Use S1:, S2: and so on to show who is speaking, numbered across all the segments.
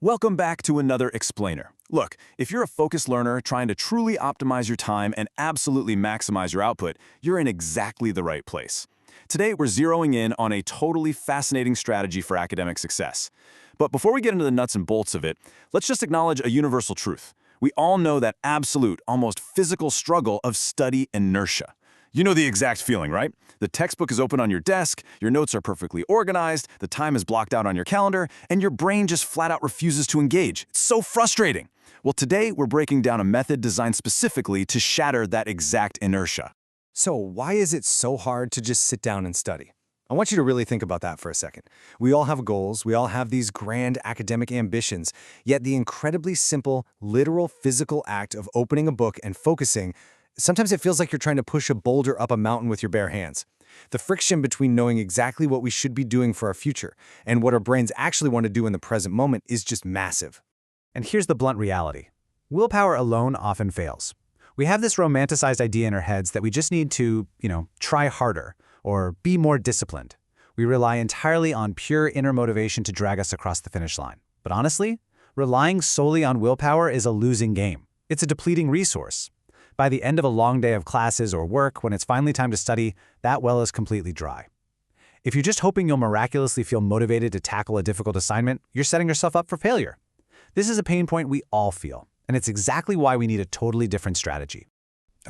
S1: Welcome back to another explainer. Look, if you're a focused learner trying to truly optimize your time and absolutely maximize your output, you're in exactly the right place. Today, we're zeroing in on a totally fascinating strategy for academic success. But before we get into the nuts and bolts of it, let's just acknowledge a universal truth. We all know that absolute, almost physical struggle of study inertia. You know the exact feeling, right? The textbook is open on your desk, your notes are perfectly organized, the time is blocked out on your calendar, and your brain just flat out refuses to engage. It's so frustrating. Well, today we're breaking down a method designed specifically to shatter that exact inertia.
S2: So why is it so hard to just sit down and study? I want you to really think about that for a second. We all have goals, we all have these grand academic ambitions, yet the incredibly simple, literal physical act of opening a book and focusing, sometimes it feels like you're trying to push a boulder up a mountain with your bare hands. The friction between knowing exactly what we should be doing for our future and what our brains actually want to do in the present moment is just massive.
S3: And here's the blunt reality. Willpower alone often fails. We have this romanticized idea in our heads that we just need to, try harder or be more disciplined. We rely entirely on pure inner motivation to drag us across the finish line. But honestly, relying solely on willpower is a losing game. It's a depleting resource. By the end of a long day of classes or work, when it's finally time to study, that well is completely dry. If you're just hoping you'll miraculously feel motivated to tackle a difficult assignment, you're setting yourself up for failure. This is a pain point we all feel, and it's exactly why we need a totally different strategy.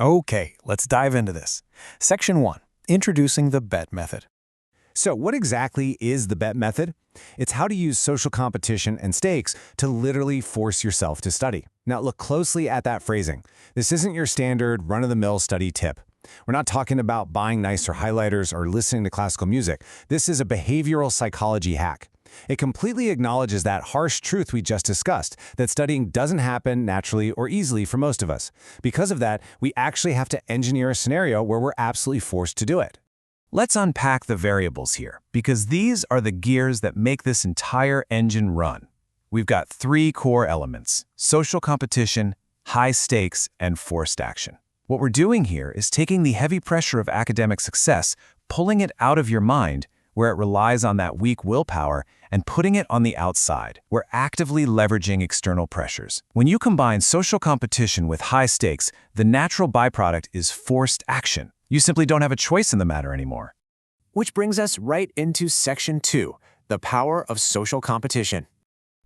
S4: Okay, let's dive into this. Section 1. Introducing the bet method.
S2: So what exactly is the bet method? It's how to use social competition and stakes to literally force yourself to study. Now look closely at that phrasing. This isn't your standard run-of-the-mill study tip. We're not talking about buying nicer highlighters or listening to classical music. This is a behavioral psychology hack. It completely acknowledges that harsh truth we just discussed, that studying doesn't happen naturally or easily for most of us. Because of that, we actually have to engineer a scenario where we're absolutely forced to do it.
S4: Let's unpack the variables here, because these are the gears that make this entire engine run. We've got 3 core elements: social competition, high stakes, and forced action. What we're doing here is taking the heavy pressure of academic success, pulling it out of your mind, where it relies on that weak willpower, and putting it on the outside. We're actively leveraging external pressures. When you combine social competition with high stakes, the natural byproduct is forced action. You simply don't have a choice in the matter anymore.
S5: Which brings us right into Section 2, the power of social competition.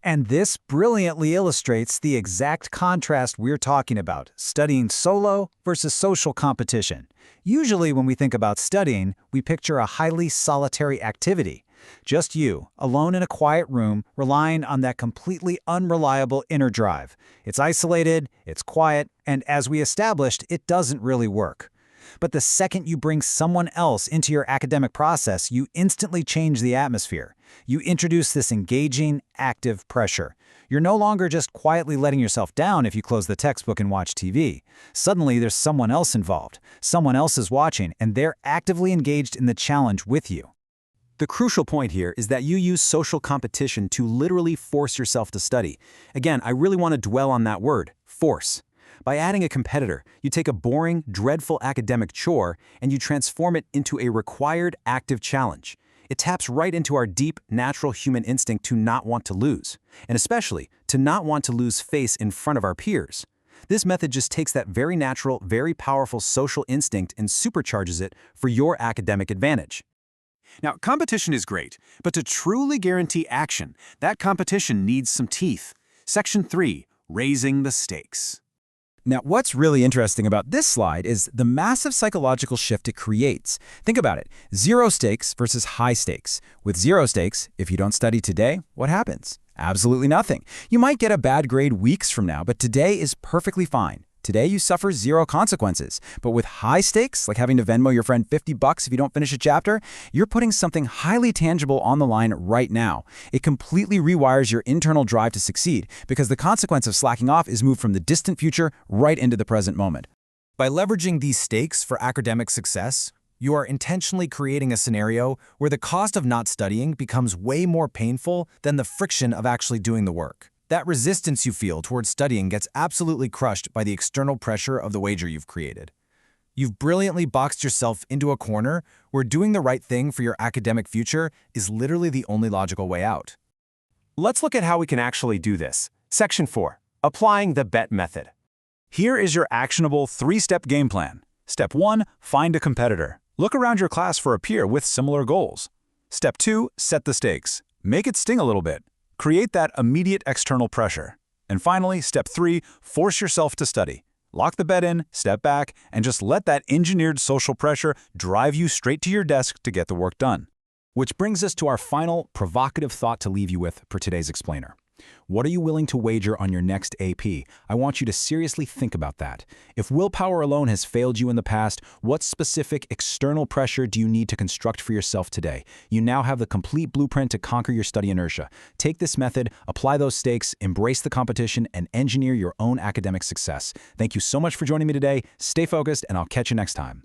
S3: And this brilliantly illustrates the exact contrast we're talking about, studying solo versus social competition. Usually when we think about studying, we picture a highly solitary activity. Just you, alone in a quiet room, relying on that completely unreliable inner drive. It's isolated, it's quiet, and as we established, it doesn't really work. But the second you bring someone else into your academic process, you instantly change the atmosphere. You introduce this engaging, active pressure. You're no longer just quietly letting yourself down if you close the textbook and watch TV. Suddenly, there's someone else involved. Someone else is watching, and they're actively engaged in the challenge with you.
S1: The crucial point here is that you use social competition to literally force yourself to study. Again, I really want to dwell on that word, force. By adding a competitor, you take a boring, dreadful academic chore and you transform it into a required, active challenge. It taps right into our deep, natural human instinct to not want to lose, and especially to not want to lose face in front of our peers. This method just takes that very natural, very powerful social instinct and supercharges it for your academic advantage. Now, competition is great, but to truly guarantee action, that competition needs some teeth. Section 3, raising the stakes.
S6: Now, what's really interesting about this slide is the massive psychological shift it creates. Think about it. 0 stakes versus high stakes. With 0 stakes, if you don't study today, what happens? Absolutely nothing. You might get a bad grade weeks from now, but today is perfectly fine. Today, you suffer 0 consequences. But with high stakes, like having to Venmo your friend $50 if you don't finish a chapter, you're putting something highly tangible on the line right now. It completely rewires your internal drive to succeed because the consequence of slacking off is moved from the distant future right into the present moment.
S2: By leveraging these stakes for academic success, you are intentionally creating a scenario where the cost of not studying becomes way more painful than the friction of actually doing the work. That resistance you feel towards studying gets absolutely crushed by the external pressure of the wager you've created. You've brilliantly boxed yourself into a corner where doing the right thing for your academic future is literally the only logical way out.
S5: Let's look at how we can actually do this. Section 4. Applying the BET method.
S1: Here is your actionable 3-step game plan. Step 1, find a competitor. Look around your class for a peer with similar goals. Step 2, set the stakes. Make it sting a little bit. Create that immediate external pressure. And finally, step 3, force yourself to study. Lock the bet in, step back, and just let that engineered social pressure drive you straight to your desk to get the work done. Which brings us to our final provocative thought to leave you with for today's explainer. What are you willing to wager on your next AP? I want you to seriously think about that. If willpower alone has failed you in the past, what specific external pressure do you need to construct for yourself today? You now have the complete blueprint to conquer your study inertia. Take this method, apply those stakes, embrace the competition, and engineer your own academic success. Thank you so much for joining me today. Stay focused, and I'll catch you next time.